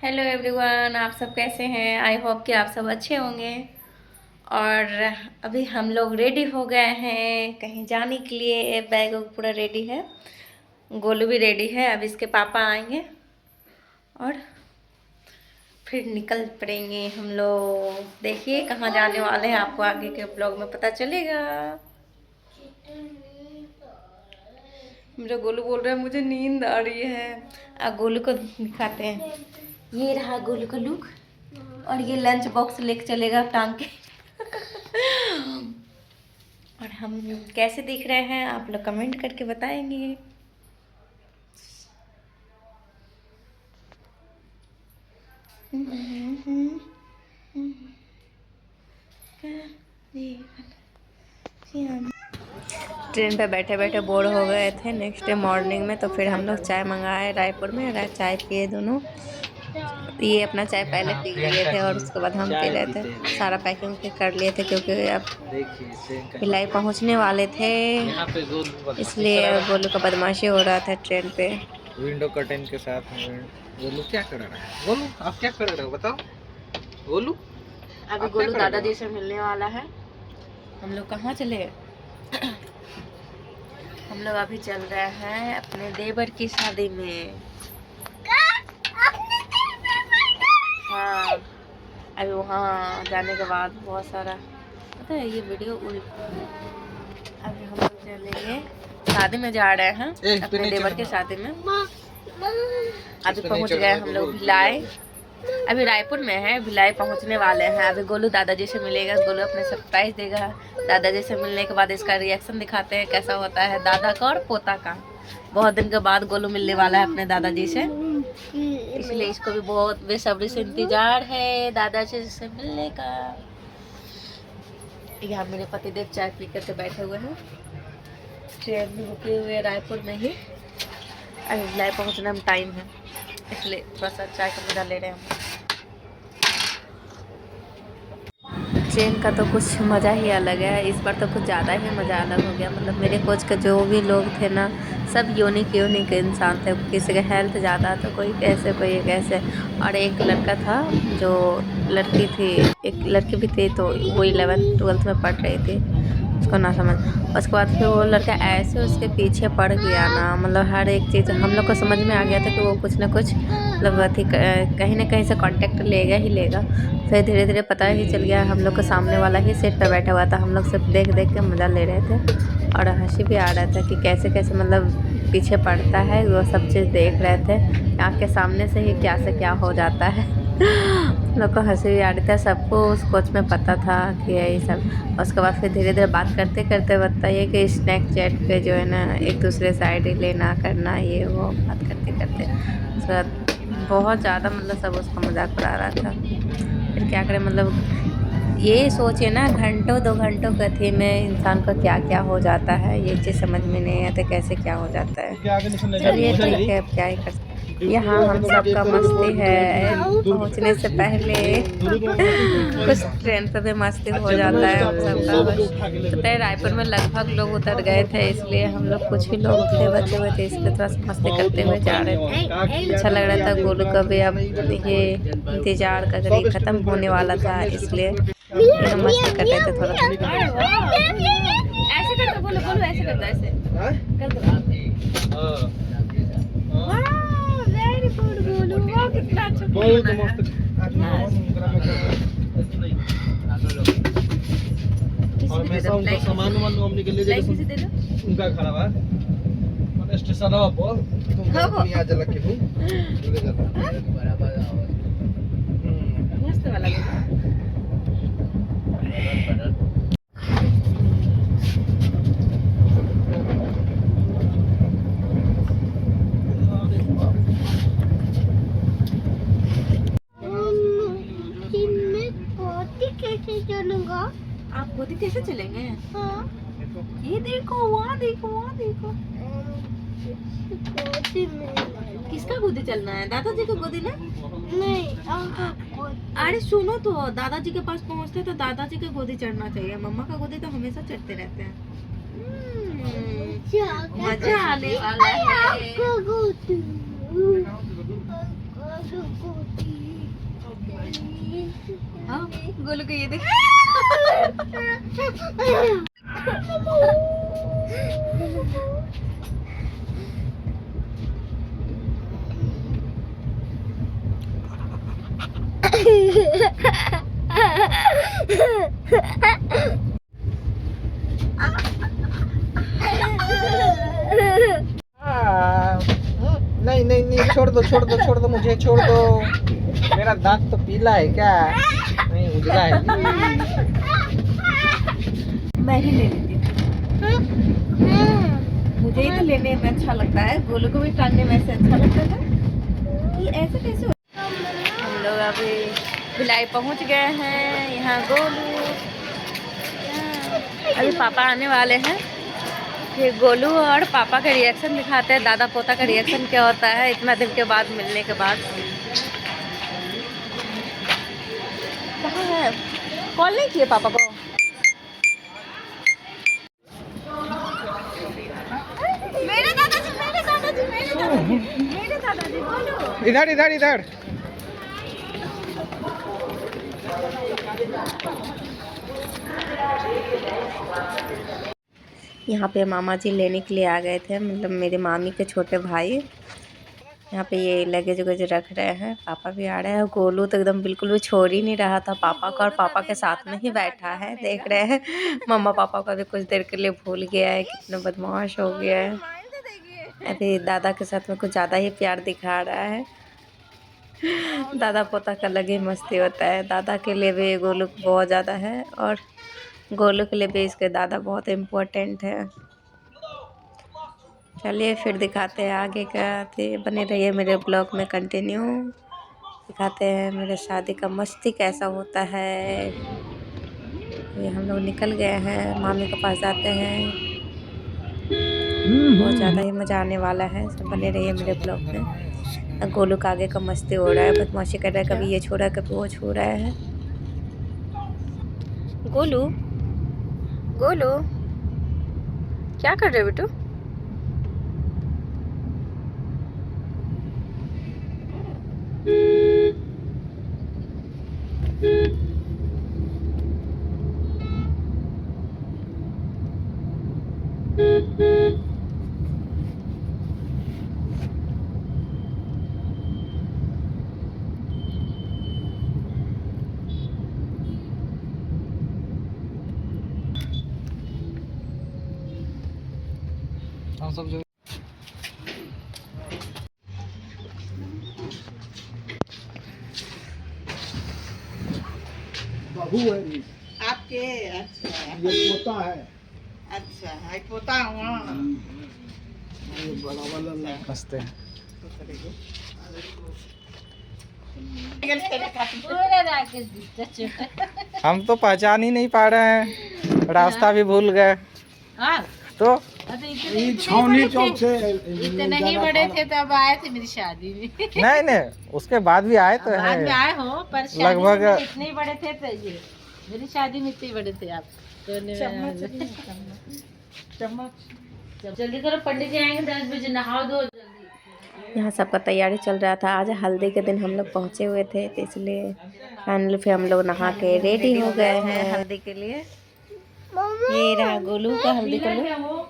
Hello everyone, आप सब कैसे हैं। आई होप कि आप सब अच्छे होंगे। और अभी हम लोग रेडी हो गए हैं कहीं जाने के लिए। बैग पूरा रेडी है, गोलू भी रेडी है। अब इसके पापा आएंगे और फिर निकल पड़ेंगे हम लोग। देखिए कहाँ जाने वाले हैं, आपको आगे के ब्लॉग में पता चलेगा। मेरा गोलू बोल रहा है मुझे नींद आ रही है। गोलू को दिखाते हैं। ये रहा गोलू का लुक, और ये लंच बॉक्स लेके चलेगा टांग के। और हम कैसे दिख रहे हैं आप लोग कमेंट करके बताएंगे। ट्रेन पे बैठे बैठे बोर हो गए थे नेक्स्ट डे मॉर्निंग में, तो फिर हम लोग चाय मंगाए रायपुर में। चाय पिए दोनों। ये अपना चाय पहले पी लिए थे और उसके बाद हम पी रहे थे। सारा पैकिंग कर लिए थे क्योंकि अब भिलाई पहुंचने वाले थे, इसलिए गोलू का बदमाशी हो रहा था ट्रेन पे। विंडो कर्टेन के साथ गोलू क्या कर रहा है? गोलू आप क्या कर रहे हो बताओ। गोलू अभी गोलू दादाजी से मिलने वाला है। हम लोग कहाँ चले? हम लोग अभी चल रहे हैं अपने देवर की शादी में। हाँ, अभी वहाँ जाने के बाद बहुत सारा पता है। ये वीडियो अभी हम लोग चलेंगे, शादी में जा रहे हैं अपने देवर के शादी में। अभी पहुँच गए हम लोग भिलाई। अभी रायपुर में है, भिलाई पहुँचने वाले हैं। अभी गोलू दादाजी से मिलेगा, गोलू अपने सरप्राइज देगा। दादाजी से मिलने के बाद इसका रिएक्शन दिखाते हैं कैसा होता है दादा का और पोता का। बहुत दिन के बाद गोलू मिलने वाला है अपने दादाजी से, इसलिए इसको भी बहुत बेसब्री से इंतजार है दादाजी से मिलने का। यहाँ मेरे पतिदेव चाय पी करके बैठे हुए हैं। ट्रेन में रुके हुए रायपुर में ही। अभी भिलाई पहुँचने में टाइम है, इसलिए थोड़ा सा चाय का मजा ले रहे हैं। ट्रेन का तो कुछ मज़ा ही अलग है, इस बार तो कुछ ज़्यादा ही मज़ा अलग हो गया। मतलब मेरे कोच के जो भी लोग थे ना, सब यूनिक इंसान थे। किसी का हेल्थ ज़्यादा तो कोई कैसे कोई कैसे। और एक लड़का था जो लड़की थी, एक लड़की भी थी, तो वो 11th-12th में पढ़ रही थी, उसको ना समझ। उसके बाद फिर वो लड़का ऐसे उसके पीछे पड़ गया ना, मतलब हर एक चीज़ हम लोग को समझ में आ गया था कि वो कुछ ना कुछ मतलब अथी कहीं ना कहीं से कांटेक्ट लेगा ही लेगा। फिर धीरे धीरे पता ही चल गया। हम लोग को सामने वाला ही सीट पर बैठा हुआ था। हम लोग सब देख देख के मज़ा ले रहे थे और हंसी भी आ रहा था कि कैसे कैसे मतलब पीछे पड़ता है। वो सब चीज़ देख रहे थे, आँख के सामने से ही क्या से क्या हो जाता है। लोग को हंसी भी आ रही था। सबको उस कोच में पता था कि यही सब। उसके बाद फिर धीरे धीरे बात करते करते बताइए कि स्नैक चैट पे जो है ना एक दूसरे साइड लेना करना ये वो बात करते करते उसके बाद बहुत ज़्यादा मतलब सब उसका मजाक उड़ा रहा था। फिर क्या करें, मतलब ये सोचिए ना घंटों 2 घंटों कथी में इंसान को क्या क्या हो जाता है, ये चीज़ समझ में नहीं आता कैसे क्या हो जाता है। चलिए ठीक है, अब क्या ही कर सकते। यहाँ हम सबका मस्ती है। पहुँचने से पहले कुछ ट्रेन पे भी मस्ती हो जाता है हम सबका। पता है रायपुर में लगभग लोग उतर गए थे, इसलिए हम लोग कुछ ही लोग थे बचे हुए थे, इसलिए थोड़ा सा मस्ती करते हुए जा रहे थे। अच्छा लग रहा था। गोलू का भी अब ये इंतजार का करीब ख़त्म होने वाला था, इसलिए हम मस्ती कर रहे थे थोड़ा थोड़ा। ऐसे करता बोलो, बोलो ऐसे करता, ऐसे कर दो। बहुत मस्त और मैं सब उनका सामान हमने के ले जाके उनका खराब है स्टेशन पर तुम यहाँ चला के हूँ मस्त वाला चलूंगा। आप गोदी कैसे चलेंगे? हाँ। ये देखो, वहाँ देखो, वहाँ देखो। गोदी में किसका गोदी चलना है? दादाजी का गोदी ना? नहीं। अरे सुनो तो, दादाजी के पास पहुँचते तो दादाजी के गोदी चढ़ना चाहिए। मम्मा का गोदी तो हमेशा चढ़ते रहते हैं। मजा आने वाला है। हाँ गोलू को ये देख। नहीं नहीं नहीं, छोड़ दो छोड़ दो छोड़ दो, मुझे छोड़ दो। मेरा दांत तो पीला है क्या? नहीं उजला है। मैं ही ले लेती हूँ, मुझे ही तो लेने में अच्छा लगता है, गोलू को भी टांगने में ऐसे अच्छा लगता था। ये ऐसे कैसे हम लोग अभी भिलाई पहुँच गए हैं। यहाँ गोलू, अभी पापा आने वाले हैं, फिर गोलू और पापा का रिएक्शन दिखाते हैं, दादा पोता का रिएक्शन क्या होता है इतना दिन के बाद मिलने के बाद। कहाँ है? कॉल नहीं किए पापा को? मेरे दादाजी बोलो। इधर इधर इधर। यहाँ पे मामा जी लेने के लिए आ गए थे, मतलब मेरे मामी के छोटे भाई। यहाँ पे ये लगेज वगेज रख रहे हैं, पापा भी आ रहे हैं। गोलू तो एकदम बिल्कुल भी छोड़ ही नहीं रहा था पापा को, और पापा के साथ में ही बैठा है, देख रहे हैं। मम्मा पापा को भी कुछ देर के लिए भूल गया है, कितना बदमाश हो गया है। अरे दादा के साथ में कुछ ज़्यादा ही प्यार दिखा रहा है। दादा पोता का अलग ही मस्ती होता है। दादा के लिए भी गोलू बहुत ज़्यादा है, और गोलू के लिए भी इसके दादा बहुत इम्पोर्टेंट है। चलिए फिर दिखाते हैं आगे का, बने रहिए मेरे ब्लॉग में कंटिन्यू। दिखाते हैं मेरे शादी का मस्ती कैसा होता है। ये हम लोग निकल गए हैं, मामी के पास जाते हैं, बहुत ज़्यादा ही मज़ा आने वाला है। सब बने रहिए मेरे ब्लॉग में। गोलू का आगे का मस्ती हो रहा है, बदमाशी कर रहा है, कभी ये छू रहा है कभी वो छू रहा है। गोलू गोलू क्या कर रहे हो बेटू? हम सब जो बहू है आपके। अच्छा ये पोता है। अच्छा है पोता हुआ। ये बड़ा वाला हंसते हैं। हम तो पहचान ही नहीं पा रहे हैं, रास्ता भी भूल गए। तो छावनी चौक से इतने नहीं बड़े थे तब आए थे मेरी शादी में। नहीं नहीं, उसके बाद भी आए तो बाद है में आए हो, पर शादी लगभग में इतने ही बड़े थे तो ये मेरी शादी में इतने ही बड़े थे आप। जल्दी करो, पंडित जी आएंगे 10 बजे, नहाओ दो जल्दी। यहाँ सबका तैयारी चल रहा था। आज हल्दी के दिन हम लोग पहुँचे हुए थे, तो इसलिए फाइनली फिर हम लोग नहा के रेडी हो गए हैं हल्दी के लिए। ये रहा गोलू का हल्दी का लुक।